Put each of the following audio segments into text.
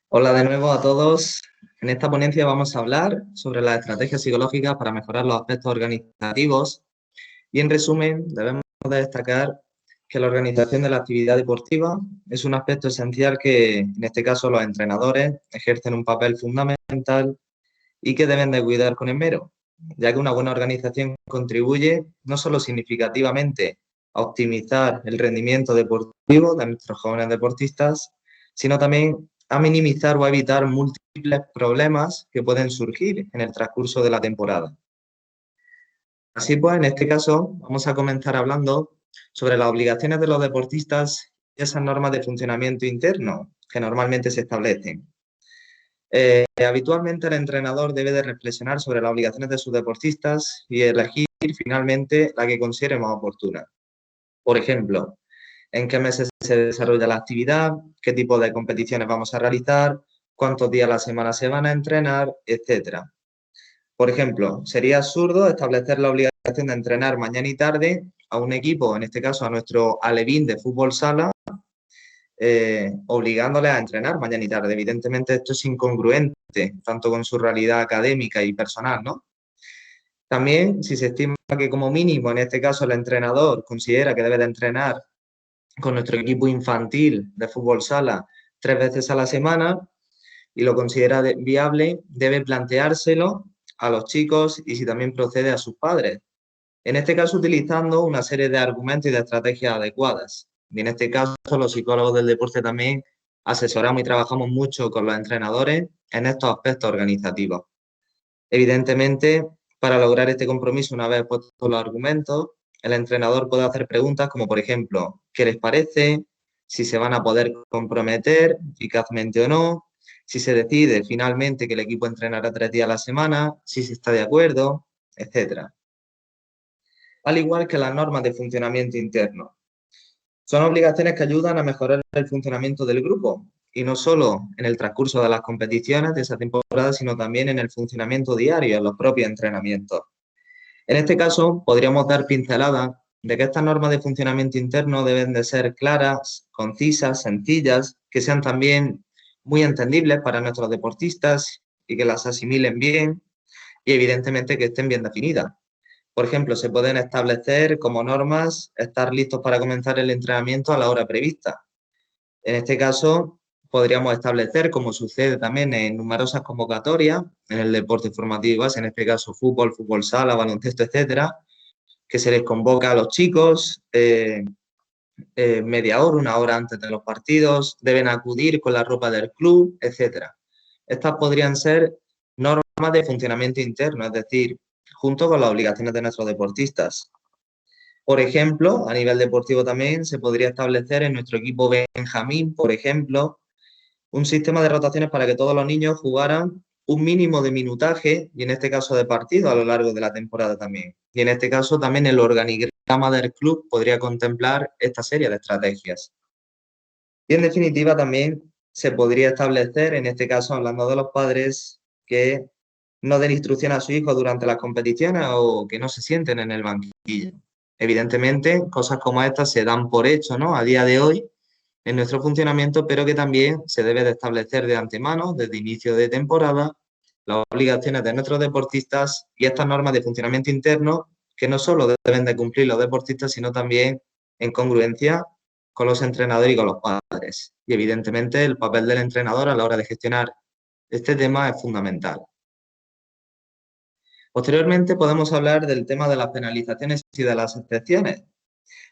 Hola de nuevo a todos. En esta ponencia vamos a hablar sobre las estrategias psicológicas para mejorar los aspectos organizativos y, en resumen, debemos de destacar que la organización de la actividad deportiva es un aspecto esencial que, en este caso, los entrenadores ejercen un papel fundamental y que deben de cuidar con esmero, ya que una buena organización contribuye no solo significativamente a optimizar el rendimiento deportivo de nuestros jóvenes deportistas, sino también a minimizar o a evitar múltiples problemas que pueden surgir en el transcurso de la temporada. Así pues, en este caso, vamos a comenzar hablando sobre las obligaciones de los deportistas y esas normas de funcionamiento interno que normalmente se establecen. Habitualmente el entrenador debe de reflexionar sobre las obligaciones de sus deportistas y elegir finalmente la que considere más oportuna. Por ejemplo, en qué meses se desarrolla la actividad, qué tipo de competiciones vamos a realizar, cuántos días a la semana se van a entrenar, etcétera. Por ejemplo, sería absurdo establecer la obligación de entrenar mañana y tarde a un equipo, en este caso a nuestro alevín de fútbol sala, obligándoles a entrenar mañana y tarde. Evidentemente esto es incongruente, tanto con su realidad académica y personal, ¿no? También, si se estima que como mínimo, en este caso, el entrenador considera que debe de entrenar con nuestro equipo infantil de fútbol sala 3 veces a la semana y lo considera viable, debe planteárselo a los chicos y si también procede a sus padres. En este caso, utilizando una serie de argumentos y de estrategias adecuadas. Y en este caso, los psicólogos del deporte también asesoramos y trabajamos mucho con los entrenadores en estos aspectos organizativos. Evidentemente, para lograr este compromiso, una vez puestos los argumentos, el entrenador puede hacer preguntas como, por ejemplo, ¿qué les parece? Si se van a poder comprometer eficazmente o no, si se decide finalmente que el equipo entrenará 3 días a la semana, si se está de acuerdo, etcétera. Al igual que las normas de funcionamiento interno. Son obligaciones que ayudan a mejorar el funcionamiento del grupo y no solo en el transcurso de las competiciones de esa temporada, sino también en el funcionamiento diario, en los propios entrenamientos. En este caso, podríamos dar pinceladas de que estas normas de funcionamiento interno deben de ser claras, concisas, sencillas, que sean también muy entendibles para nuestros deportistas y que las asimilen bien y evidentemente que estén bien definidas. Por ejemplo, se pueden establecer como normas estar listos para comenzar el entrenamiento a la hora prevista. En este caso, podríamos establecer, como sucede también en numerosas convocatorias en el deporte formativo, en este caso fútbol, fútbol sala, baloncesto, etcétera, que se les convoca a los chicos media hora, una hora antes de los partidos, deben acudir con la ropa del club, etcétera. Estas podrían ser normas de funcionamiento interno, es decir, junto con las obligaciones de nuestros deportistas. Por ejemplo, a nivel deportivo también se podría establecer en nuestro equipo Benjamín, por ejemplo, un sistema de rotaciones para que todos los niños jugaran un mínimo de minutaje, y en este caso de partido, a lo largo de la temporada también. Y en este caso también el organigrama del club podría contemplar esta serie de estrategias. Y en definitiva también se podría establecer, en este caso hablando de los padres, que no den instrucción a su hijo durante las competiciones o que no se sienten en el banquillo. Evidentemente, cosas como estas se dan por hecho, ¿no? A día de hoy en nuestro funcionamiento, pero que también se debe de establecer de antemano, desde inicio de temporada, las obligaciones de nuestros deportistas y estas normas de funcionamiento interno que no solo deben de cumplir los deportistas, sino también en congruencia con los entrenadores y con los padres. Y evidentemente el papel del entrenador a la hora de gestionar este tema es fundamental. Posteriormente podemos hablar del tema de las penalizaciones y de las excepciones.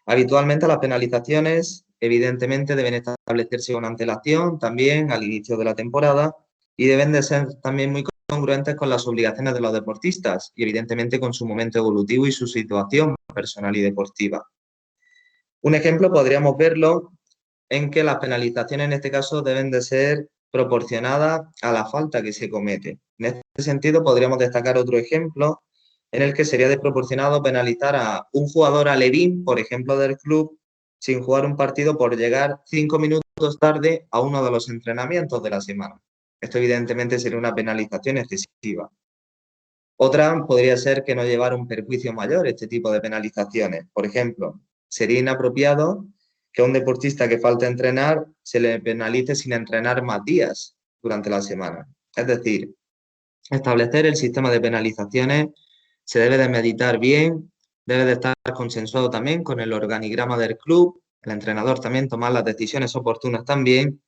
Habitualmente las penalizaciones evidentemente deben establecerse con antelación también al inicio de la temporada y deben de ser también muy congruentes con las obligaciones de los deportistas y evidentemente con su momento evolutivo y su situación personal y deportiva. Un ejemplo podríamos verlo en que las penalizaciones en este caso deben de ser proporcionadas a la falta que se comete. En este sentido podríamos destacar otro ejemplo en el que sería desproporcionado penalizar a un jugador alevín, por ejemplo, del club, sin jugar un partido por llegar 5 minutos tarde a uno de los entrenamientos de la semana. Esto evidentemente sería una penalización excesiva. Otra podría ser que no llevara un perjuicio mayor este tipo de penalizaciones. Por ejemplo, sería inapropiado que a un deportista que falta entrenar se le penalice sin entrenar más días. durante la semana. Es decir, establecer el sistema de penalizaciones se debe de meditar bien, debe de estar consensuado también con el organigrama del club, el entrenador también tomar las decisiones oportunas también.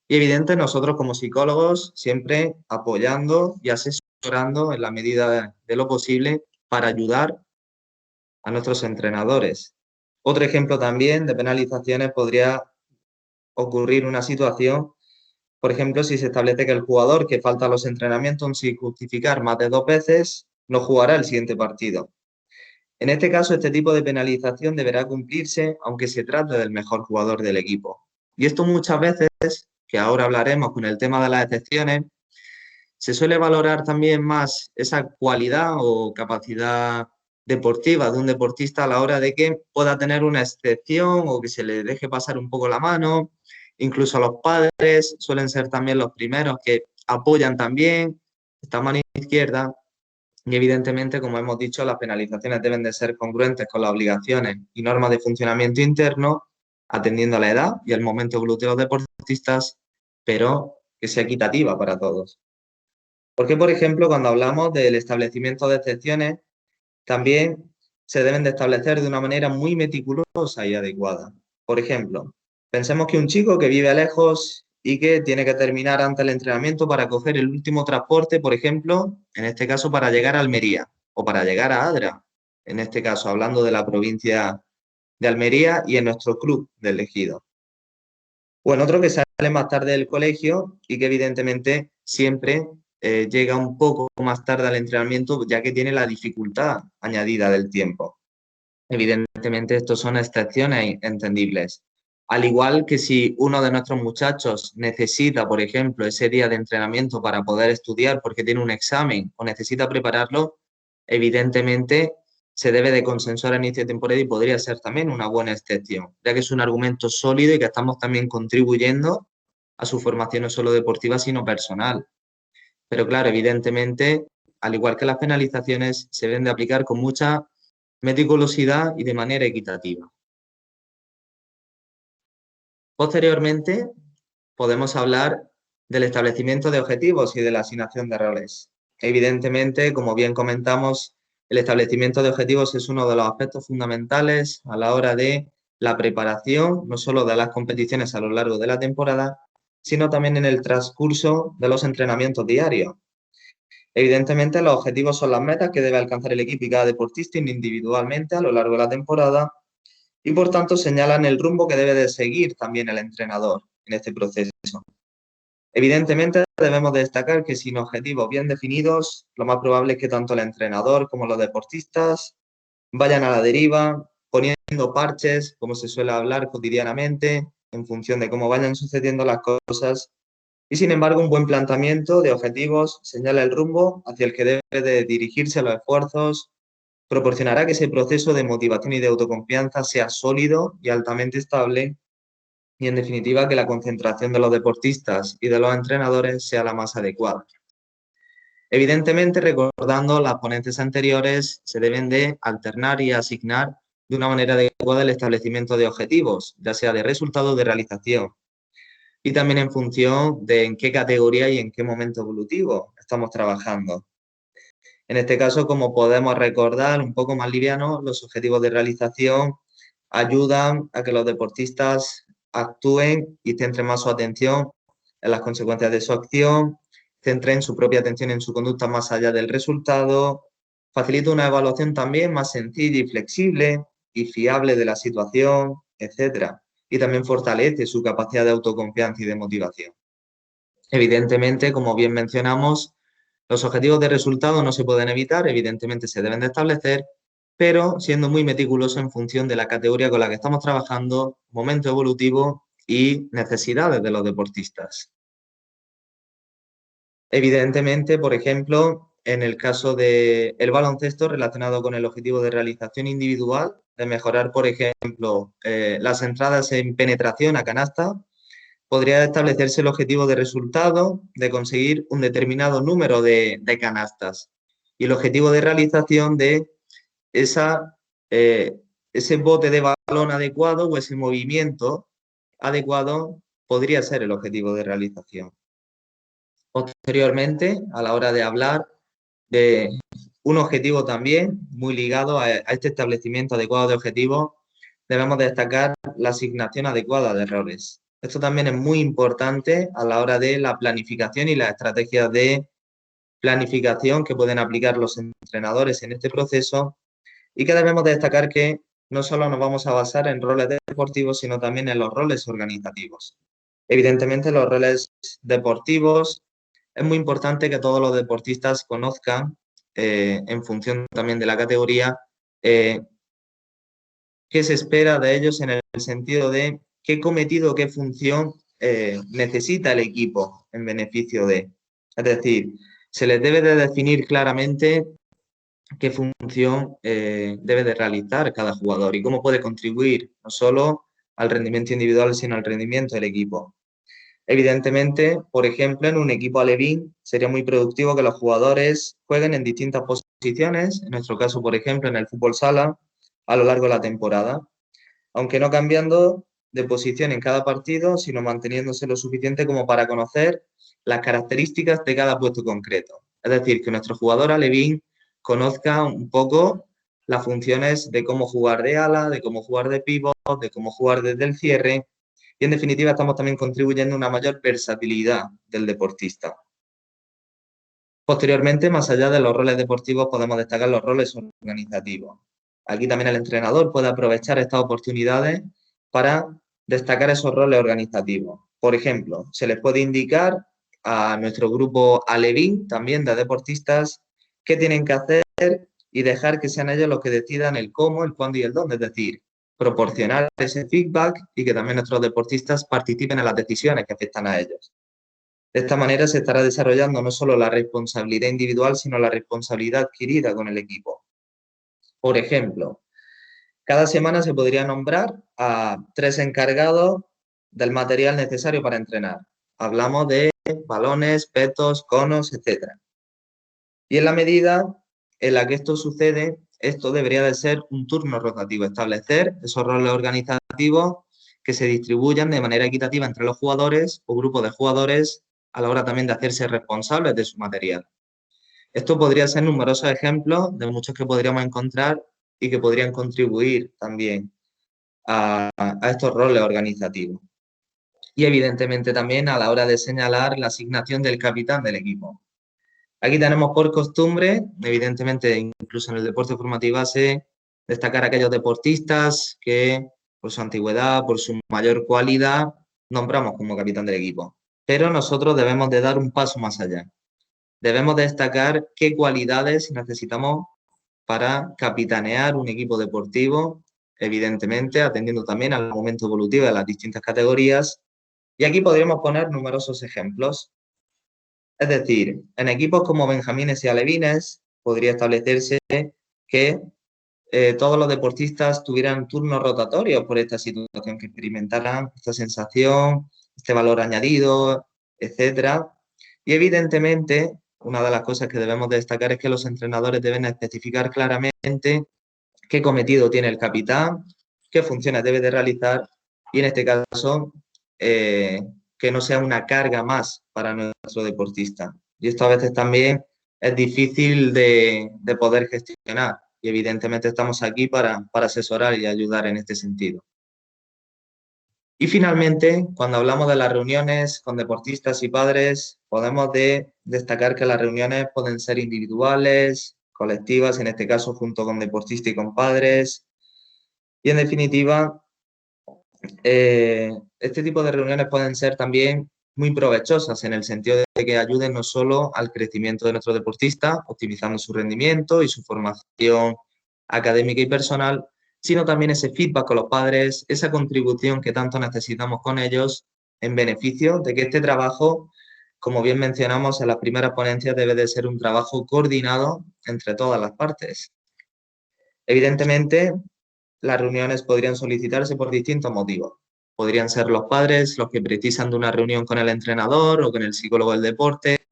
Y evidente, nosotros como psicólogos siempre apoyando y asesorando en la medida de lo posible para ayudar a nuestros entrenadores. Otro ejemplo también de penalizaciones podría ocurrir una situación, por ejemplo, si se establece que el jugador que falta a los entrenamientos sin justificar más de 2 veces, no jugará el siguiente partido. En este caso, este tipo de penalización deberá cumplirse aunque se trate del mejor jugador del equipo. Y esto muchas veces, que ahora hablaremos con el tema de las excepciones, se suele valorar también más esa cualidad o capacidad deportiva de un deportista a la hora de que pueda tener una excepción o que se le deje pasar un poco la mano. Incluso los padres suelen ser también los primeros que apoyan también esta mano izquierda. Y evidentemente, como hemos dicho, las penalizaciones deben de ser congruentes con las obligaciones y normas de funcionamiento interno, atendiendo a la edad y el momento evolutivo de los deportistas, pero que sea equitativa para todos. Porque, por ejemplo, cuando hablamos del establecimiento de excepciones, también se deben de establecer de una manera muy meticulosa y adecuada. Por ejemplo, pensemos que un chico que vive lejos y que tiene que terminar antes el entrenamiento para coger el último transporte, por ejemplo, en este caso para llegar a Almería o para llegar a Adra, en este caso hablando de la provincia de Almería y en nuestro club del Ejido. O en otro que sale más tarde del colegio y que evidentemente siempre llega un poco más tarde al entrenamiento ya que tiene la dificultad añadida del tiempo. Evidentemente, estos son excepciones entendibles. Al igual que si uno de nuestros muchachos necesita, por ejemplo, ese día de entrenamiento para poder estudiar porque tiene un examen o necesita prepararlo, evidentemente se debe de consensuar en inicio de temporada y podría ser también una buena excepción, ya que es un argumento sólido y que estamos también contribuyendo a su formación no solo deportiva, sino personal. Pero claro, evidentemente, al igual que las penalizaciones, se deben de aplicar con mucha meticulosidad y de manera equitativa. Posteriormente, podemos hablar del establecimiento de objetivos y de la asignación de roles. Evidentemente, como bien comentamos, el establecimiento de objetivos es uno de los aspectos fundamentales a la hora de la preparación, no solo de las competiciones a lo largo de la temporada, sino también en el transcurso de los entrenamientos diarios. Evidentemente, los objetivos son las metas que debe alcanzar el equipo y cada deportista individualmente a lo largo de la temporada y, por tanto, señalan el rumbo que debe de seguir también el entrenador en este proceso. Evidentemente, debemos destacar que sin objetivos bien definidos, lo más probable es que tanto el entrenador como los deportistas vayan a la deriva, poniendo parches, como se suele hablar cotidianamente, en función de cómo vayan sucediendo las cosas. Y sin embargo, un buen planteamiento de objetivos señala el rumbo hacia el que debe de dirigirse los esfuerzos, proporcionará que ese proceso de motivación y de autoconfianza sea sólido y altamente estable y, en definitiva, que la concentración de los deportistas y de los entrenadores sea la más adecuada. Evidentemente, recordando las ponencias anteriores, se deben de alternar y asignar de una manera adecuada el establecimiento de objetivos, ya sea de resultado o de realización, y también en función de en qué categoría y en qué momento evolutivo estamos trabajando. En este caso, como podemos recordar, un poco más liviano, los objetivos de realización ayudan a que los deportistas actúen y centren más su atención en las consecuencias de su acción, centren su propia atención en su conducta más allá del resultado, facilita una evaluación también más sencilla y flexible y fiable de la situación, etc. Y también fortalece su capacidad de autoconfianza y de motivación. Evidentemente, como bien mencionamos, los objetivos de resultado no se pueden evitar, evidentemente se deben de establecer, pero siendo muy meticuloso en función de la categoría con la que estamos trabajando, momento evolutivo y necesidades de los deportistas. Evidentemente, por ejemplo, en el caso del baloncesto relacionado con el objetivo de realización individual, de mejorar, por ejemplo, las entradas en penetración a canasta, podría establecerse el objetivo de resultado de conseguir un determinado número de canastas y el objetivo de realización de esa, ese bote de balón adecuado o ese movimiento adecuado podría ser el objetivo de realización. Posteriormente, a la hora de hablar de un objetivo también muy ligado a este establecimiento adecuado de objetivos, debemos destacar la asignación adecuada de roles. Esto también es muy importante a la hora de la planificación y las estrategias de planificación que pueden aplicar los entrenadores en este proceso, y que debemos destacar que no solo nos vamos a basar en roles deportivos, sino también en los roles organizativos. Evidentemente, los roles deportivos es muy importante que todos los deportistas conozcan, en función también de la categoría, qué se espera de ellos en el sentido de qué cometido, qué función necesita el equipo en beneficio de. Es decir, se les debe de definir claramente qué función debe de realizar cada jugador y cómo puede contribuir no solo al rendimiento individual, sino al rendimiento del equipo. Evidentemente, por ejemplo, en un equipo alevín sería muy productivo que los jugadores jueguen en distintas posiciones, en nuestro caso, por ejemplo, en el fútbol sala, a lo largo de la temporada, aunque no cambiando de posición en cada partido, sino manteniéndose lo suficiente como para conocer las características de cada puesto concreto. Es decir, que nuestro jugador alevín conozca un poco las funciones de cómo jugar de ala, de cómo jugar de pívot, de cómo jugar desde el cierre, y en definitiva estamos también contribuyendo a una mayor versatilidad del deportista. Posteriormente, más allá de los roles deportivos, podemos destacar los roles organizativos. Aquí también el entrenador puede aprovechar estas oportunidades para destacar esos roles organizativos. Por ejemplo, se les puede indicar a nuestro grupo alevín, también de deportistas, qué tienen que hacer y dejar que sean ellos los que decidan el cómo, el cuándo y el dónde. Es decir, proporcionar ese feedback y que también nuestros deportistas participen en las decisiones que afectan a ellos. De esta manera se estará desarrollando no solo la responsabilidad individual, sino la responsabilidad adquirida con el equipo. Por ejemplo, cada semana se podría nombrar a 3 encargados del material necesario para entrenar. Hablamos de balones, petos, conos, etc. Y en la medida en la que esto sucede, esto debería de ser un turno rotativo, establecer esos roles organizativos que se distribuyan de manera equitativa entre los jugadores o grupos de jugadores a la hora también de hacerse responsables de su material. Esto podría ser numerosos ejemplos de muchos que podríamos encontrar y que podrían contribuir también a estos roles organizativos. Y evidentemente también a la hora de señalar la asignación del capitán del equipo. Aquí tenemos por costumbre, evidentemente incluso en el deporte formativo base, destacar a aquellos deportistas que por su antigüedad, por su mayor cualidad, nombramos como capitán del equipo. Pero nosotros debemos de dar un paso más allá. Debemos destacar qué cualidades necesitamos para capitanear un equipo deportivo, evidentemente atendiendo también al momento evolutivo de las distintas categorías. Y aquí podríamos poner numerosos ejemplos. Es decir, en equipos como benjamines y alevines podría establecerse que todos los deportistas tuvieran turnos rotatorios por esta situación, que experimentaran esta sensación, este valor añadido, etcétera. Y evidentemente, una de las cosas que debemos destacar es que los entrenadores deben especificar claramente qué cometido tiene el capitán, qué funciones debe de realizar y en este caso que no sea una carga más para nuestro deportista. Y esto a veces también es difícil de poder gestionar y evidentemente estamos aquí para asesorar y ayudar en este sentido. Y finalmente, cuando hablamos de las reuniones con deportistas y padres, podemos destacar que las reuniones pueden ser individuales, colectivas, en este caso junto con deportistas y con padres. Y en definitiva, este tipo de reuniones pueden ser también muy provechosas en el sentido de que ayuden no solo al crecimiento de nuestro deportista, optimizando su rendimiento y su formación académica y personal, sino también ese feedback con los padres, esa contribución que tanto necesitamos con ellos en beneficio de que este trabajo, como bien mencionamos en las primeras ponencias, debe de ser un trabajo coordinado entre todas las partes. Evidentemente, las reuniones podrían solicitarse por distintos motivos. Podrían ser los padres los que precisan de una reunión con el entrenador o con el psicólogo del deporte.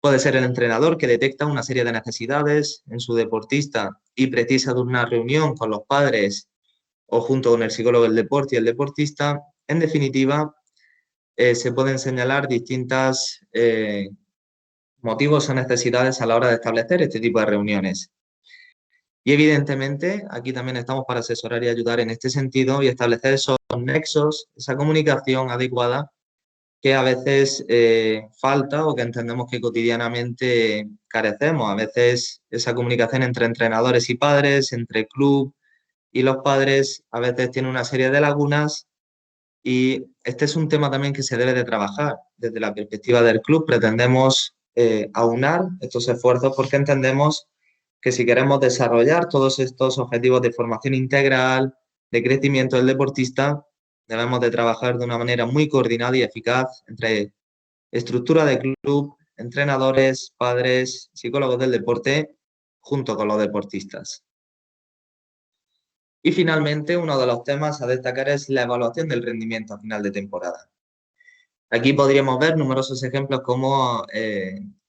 Puede ser el entrenador que detecta una serie de necesidades en su deportista y precisa de una reunión con los padres o junto con el psicólogo del deporte y el deportista. En definitiva, se pueden señalar distintos motivos o necesidades a la hora de establecer este tipo de reuniones. Y evidentemente aquí también estamos para asesorar y ayudar en este sentido y establecer esos nexos, esa comunicación adecuada que a veces falta o que entendemos que cotidianamente carecemos. A veces esa comunicación entre entrenadores y padres, entre club y los padres, a veces tiene una serie de lagunas y este es un tema también que se debe de trabajar. Desde la perspectiva del club pretendemos aunar estos esfuerzos porque entendemos que si queremos desarrollar todos estos objetivos de formación integral, de crecimiento del deportista, debemos de trabajar de una manera muy coordinada y eficaz entre estructura de club, entrenadores, padres, psicólogos del deporte, junto con los deportistas. Y finalmente, uno de los temas a destacar es la evaluación del rendimiento a final de temporada. Aquí podríamos ver numerosos ejemplos como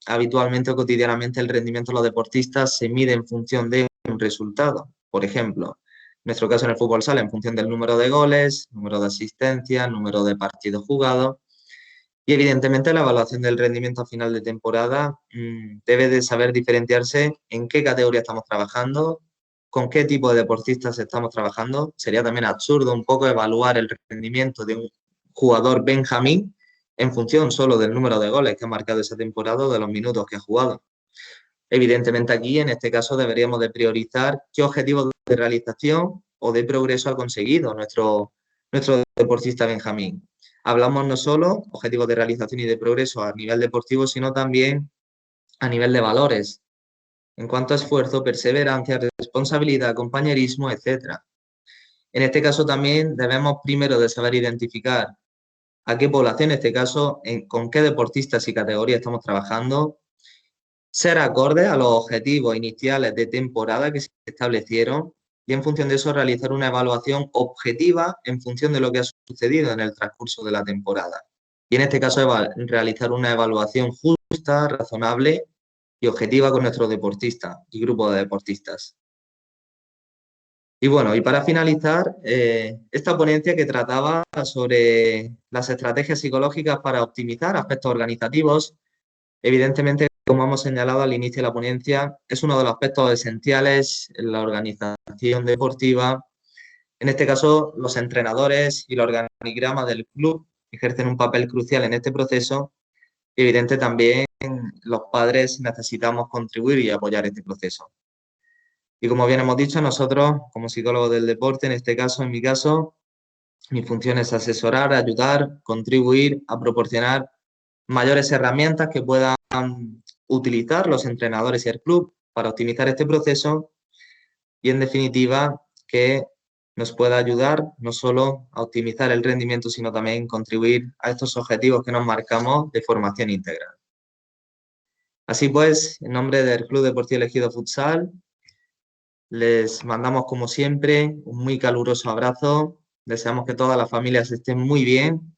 habitualmente o cotidianamente el rendimiento de los deportistas se mide en función de un resultado. Por ejemplo, en nuestro caso en el fútbol sala en función del número de goles, número de asistencias, número de partidos jugados. Y evidentemente la evaluación del rendimiento a final de temporada debe de saber diferenciarse en qué categoría estamos trabajando, con qué tipo de deportistas estamos trabajando. Sería también absurdo un poco evaluar el rendimiento de un jugador benjamín en función solo del número de goles que ha marcado esa temporada o de los minutos que ha jugado. Evidentemente aquí, en este caso, deberíamos de priorizar qué objetivos de realización o de progreso ha conseguido nuestro deportista benjamín. Hablamos no solo objetivos de realización y de progreso a nivel deportivo, sino también a nivel de valores, en cuanto a esfuerzo, perseverancia, responsabilidad, compañerismo, etc. En este caso también debemos primero de saber identificar a qué población, en este caso, con qué deportistas y categorías estamos trabajando, ser acorde a los objetivos iniciales de temporada que se establecieron y en función de eso realizar una evaluación objetiva en función de lo que ha sucedido en el transcurso de la temporada. Y en este caso realizar una evaluación justa, razonable y objetiva con nuestros deportistas y grupo de deportistas. Y bueno, y para finalizar, esta ponencia que trataba sobre las estrategias psicológicas para optimizar aspectos organizativos, evidentemente, como hemos señalado al inicio de la ponencia, es uno de los aspectos esenciales en la organización deportiva. En este caso, los entrenadores y el organigrama del club ejercen un papel crucial en este proceso. Y evidente también los padres necesitamos contribuir y apoyar este proceso. Y como bien hemos dicho, nosotros, como psicólogos del deporte, en este caso, en mi caso, mi función es asesorar, ayudar, contribuir a proporcionar mayores herramientas que puedan utilizar los entrenadores y el club para optimizar este proceso y, en definitiva, que nos pueda ayudar no solo a optimizar el rendimiento, sino también contribuir a estos objetivos que nos marcamos de formación integral. Así pues, en nombre del Club Deportivo Elegido Futsal, les mandamos, como siempre, un muy caluroso abrazo. Deseamos que todas las familias estén muy bien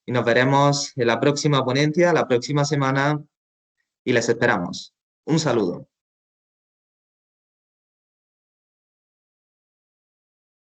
y nos veremos en la próxima ponencia, la próxima semana, y les esperamos. Un saludo.